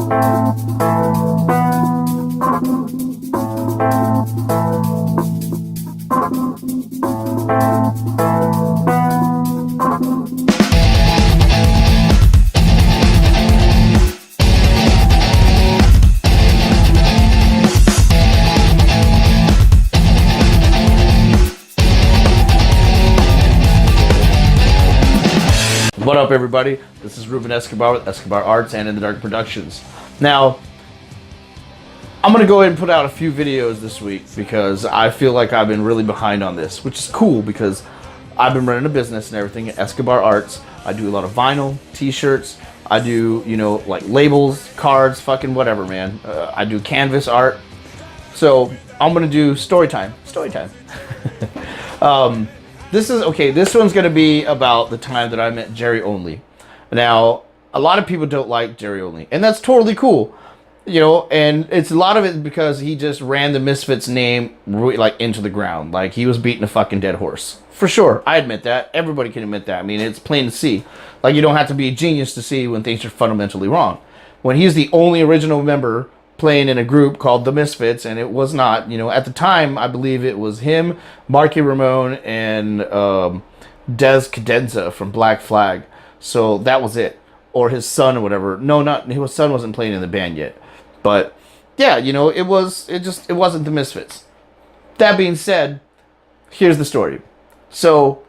What up, everybody? This is Ruben Escobar with Escobar Arts and In the Dark Productions. Now, I'm going to go ahead and put out a few videos this week because I feel like I've been really behind on this, which is cool because I've been running a business and everything at Escobar Arts. I do a lot of vinyl, t-shirts. I do, like labels, cards, fucking whatever, man. I do canvas art. So I'm going to do story time. This one's going to be about the time that I met Jerry Only. Now, a lot of people don't like Jerry Only, and that's totally cool. And it's a lot of it because he just ran the Misfits name like into the ground. Like he was beating a fucking dead horse. For sure. I admit that. Everybody can admit that. I mean, it's plain to see. Like you don't have to be a genius to see when things are fundamentally wrong. When he's the only original member playing in a group called the Misfits, and it was not, at the time, I believe it was him, Marky Ramone, and Des Cadenza from Black Flag. So that was it. Or his son or whatever. No, his son wasn't playing in the band yet. But yeah, it wasn't the Misfits. That being said, here's the story. So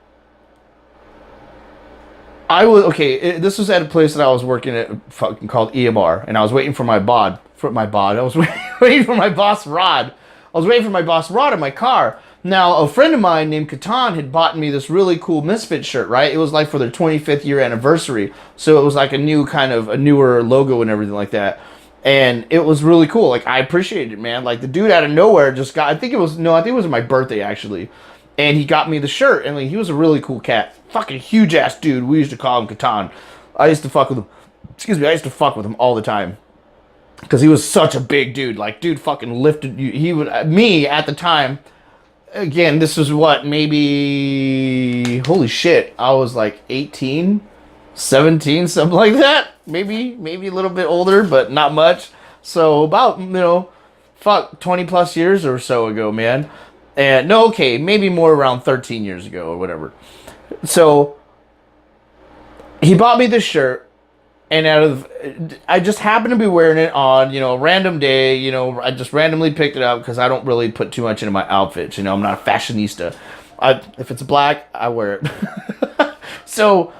this was at a place that I was working at fucking called EMR, and I was waiting for my bod. I was waiting for my boss Rod. I was waiting for my boss Rod in my car. Now, a friend of mine named Catan had bought me this really cool Misfit shirt, right? It was like for their 25th year anniversary. So it was like a newer logo and everything like that. And it was really cool. Like, I appreciated it, man. Like, the dude out of nowhere just got, I think it was my birthday, actually. And he got me the shirt. And like, he was a really cool cat. Fucking huge ass dude. We used to call him Catan. I used to fuck with him all the time. Because he was such a big dude. Like, dude fucking lifted you. Me, at the time, again, this was maybe, holy shit, I was like 18, 17, something like that. Maybe a little bit older, but not much. So, about, 20 plus years or so ago, man. And, maybe more around 13 years ago or whatever. So, he bought me this shirt. And I just happened to be wearing it on, a random day. I just randomly picked it up because I don't really put too much into my outfits. I'm not a fashionista. If it's black, I wear it. So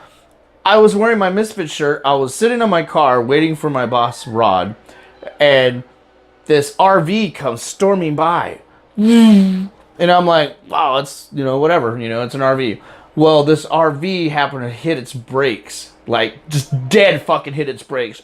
I was wearing my Misfit shirt. I was sitting in my car waiting for my boss, Rod. And this RV comes storming by. And I'm like, wow, it's, whatever. It's an RV. Well, this RV happened to hit its brakes. Like, just dead fucking hit its brakes.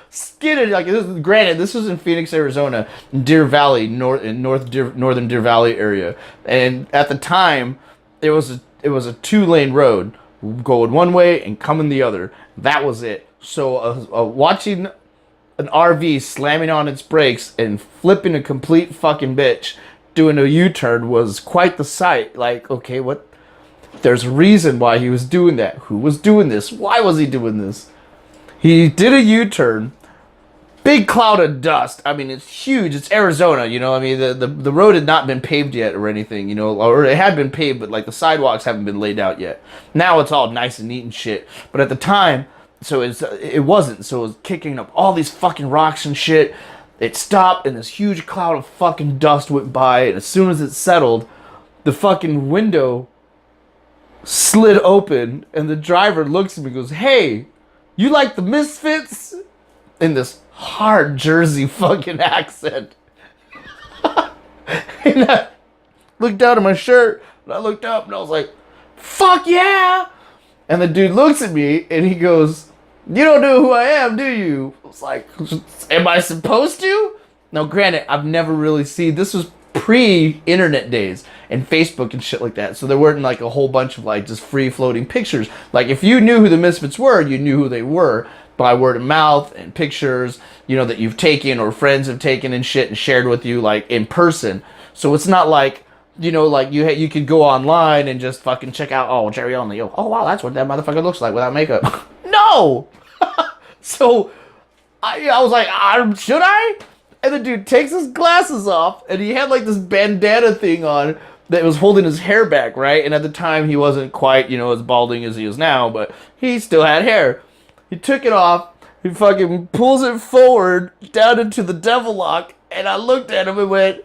Skidded. Like, granted, this was in Phoenix, Arizona, in Deer Valley, northern Deer Valley area. And at the time, it was a 2-lane road, going one way and coming the other. That was it. So, watching an RV slamming on its brakes and flipping a complete fucking bitch, doing a U-turn was quite the sight. Like, okay, what? There's a reason why he was doing that. Who was doing this? Why was he doing this? He did a U-turn. Big cloud of dust. I mean, it's huge. It's Arizona, I mean, the road had not been paved yet or anything, or it had been paved, but like the sidewalks haven't been laid out yet. Now it's all nice and neat and shit. But at the time, so it wasn't. So it was kicking up all these fucking rocks and shit. It stopped, and this huge cloud of fucking dust went by, and as soon as it settled, the fucking window slid open, and the driver looks at me and goes, "Hey, you like the Misfits?" In this hard Jersey fucking accent. And I looked down at my shirt, and I looked up, and I was like, "Fuck yeah!" And the dude looks at me, and he goes, "You don't know who I am, do you?" I was like, "Am I supposed to?" Now, granted, I've never really seen, this was pre-internet days and Facebook and shit like that, so there weren't like a whole bunch of like just free-floating pictures. Like, if you knew who the Misfits were, you knew who they were by word of mouth and pictures, that you've taken or friends have taken and shit and shared with you, like, in person. So it's not like, like you could go online and just fucking check out, oh, Jerry Only, oh wow, that's what that motherfucker looks like without makeup. No! So I was like, should I? And the dude takes his glasses off, and he had like this bandana thing on that was holding his hair back, right? And at the time, he wasn't quite, as balding as he is now, but he still had hair. He took it off, he fucking pulls it forward down into the devil lock, and I looked at him and went,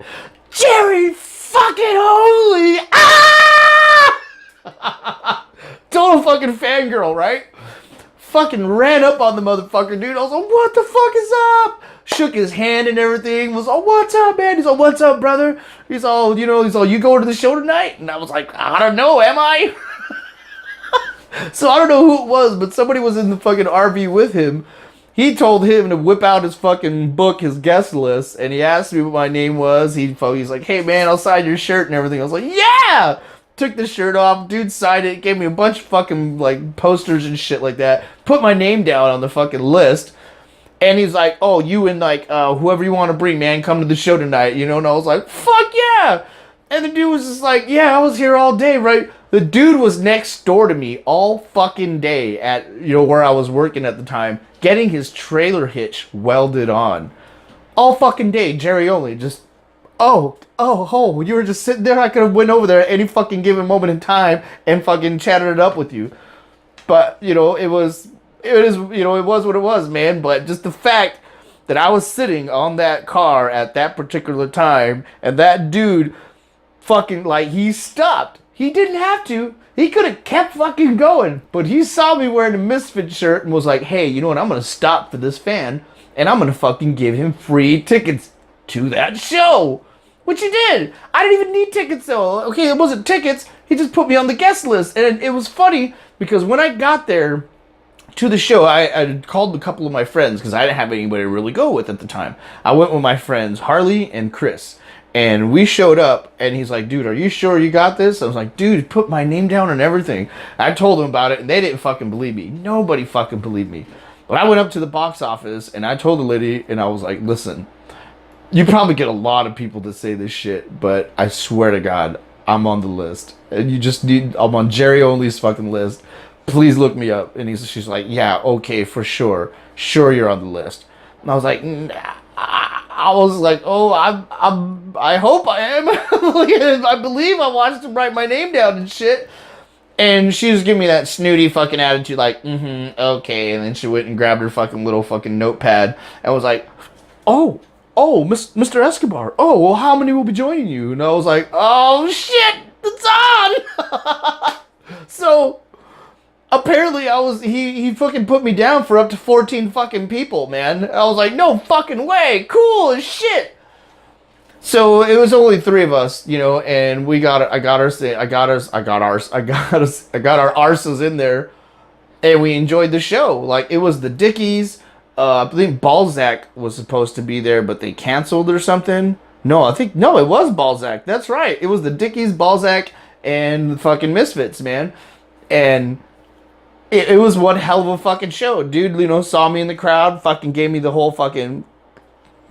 Jerry fucking holy! Ah! Total fucking fangirl, right? Fucking ran up on the motherfucker, dude. I was like, what the fuck is up? Shook his hand and everything. Was all, what's up, man? He's all, what's up, brother? He's all, you going to the show tonight? And I was like, I don't know, am I? So I don't know who it was, but somebody was in the fucking RV with him. He told him to whip out his fucking book, his guest list, and he asked me what my name was. He's like, hey, man, I'll sign your shirt and everything. I was like, yeah! Took the shirt off, dude signed it, gave me a bunch of fucking, like, posters and shit like that. Put my name down on the fucking list. And he's like, oh, you and, like, whoever you want to bring, man, come to the show tonight, And I was like, fuck yeah! And the dude was just like, yeah, I was here all day, right? The dude was next door to me all fucking day at, where I was working at the time, getting his trailer hitch welded on. All fucking day, Jerry only, just, oh, you were just sitting there, I could have went over there at any fucking given moment in time and fucking chatted it up with you. But, it was what it was, man. But just the fact that I was sitting on that car at that particular time, and that dude fucking, like, he stopped. He didn't have to. He could have kept fucking going. But he saw me wearing a Misfits shirt and was like, hey, you know what? I'm going to stop for this fan, and I'm going to fucking give him free tickets to that show. Which he did. I didn't even need tickets, though. Okay, it wasn't tickets. He just put me on the guest list. And it was funny because when I got there to the show, I called a couple of my friends because I didn't have anybody to really go with at the time. I went with my friends Harley and Chris. And we showed up, and he's like, dude, are you sure you got this? I was like, dude, put my name down and everything. I told them about it, and they didn't fucking believe me. Nobody fucking believed me. But I went up to the box office, and I told the lady, and I was like, listen, you probably get a lot of people to say this shit, but I swear to God, I'm on the list. And I'm on Jerry Only's fucking list. Please look me up. And she's like, yeah, okay, for sure. Sure, you're on the list. And I was like, nah. I was like, oh, I hope I am. I believe I watched him write my name down and shit. And she was giving me that snooty fucking attitude, like, okay. And then she went and grabbed her fucking little fucking notepad and was like, oh, Mr. Escobar. Oh, well, how many will be joining you? And I was like, oh, shit, it's on. So apparently he fucking put me down for up to 14 fucking people, man. I was like, no fucking way. Cool as shit. So it was only 3 of us, and I got our arses in there, and we enjoyed the show. Like, it was the Dickies. I believe Balzac was supposed to be there, but they canceled or something. No, it was Balzac. That's right. It was the Dickies, Balzac, and the fucking Misfits, man. And it was one hell of a fucking show. Dude, saw me in the crowd, fucking gave me the whole fucking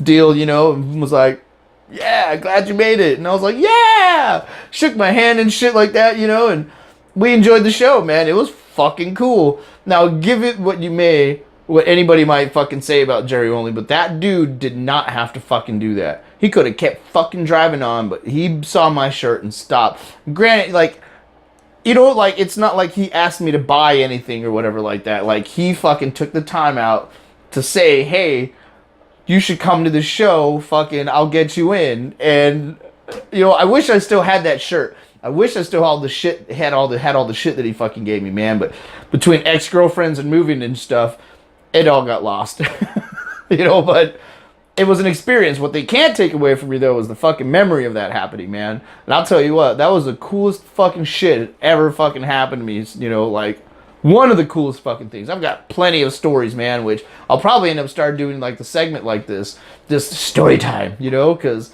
deal, and was like, yeah, glad you made it. And I was like, yeah! Shook my hand and shit like that, and we enjoyed the show, man. It was fucking cool. Now, give it what you may, what anybody might fucking say about Jerry Only, but that dude did not have to fucking do that. He could have kept fucking driving on, but he saw my shirt and stopped. Granted, like, it's not like he asked me to buy anything or whatever like that. Like, he fucking took the time out to say, hey, you should come to the show, fucking, I'll get you in. And, I wish I still had that shirt. I wish I still had all the shit that he fucking gave me, man. But between ex-girlfriends and moving and stuff, it all got lost. But it was an experience. What they can't take away from me, though, is the fucking memory of that happening, man. And I'll tell you what, that was the coolest fucking shit ever fucking happened to me. Like, one of the coolest fucking things. I've got plenty of stories, man, which I'll probably end up start doing, like, the segment like this. Just story time, because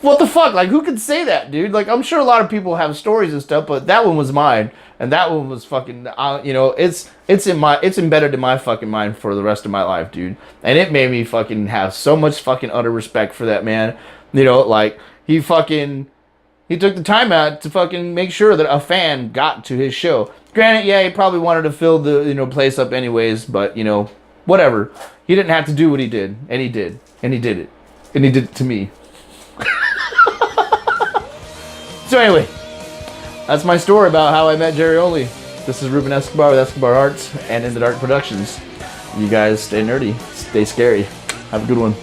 what the fuck? Like, who could say that, dude? Like, I'm sure a lot of people have stories and stuff, but that one was mine. And that one was fucking, it's embedded in my fucking mind for the rest of my life, dude. And it made me fucking have so much fucking utter respect for that man. Like, he took the time out to fucking make sure that a fan got to his show. Granted, yeah, he probably wanted to fill the, place up anyways, but, whatever. He didn't have to do what he did, and he did, and he did it, and he did it to me. So anyway, that's my story about how I met Jerry Only. This is Ruben Escobar with Escobar Arts and In the Dark Productions. You guys stay nerdy, stay scary. Have a good one.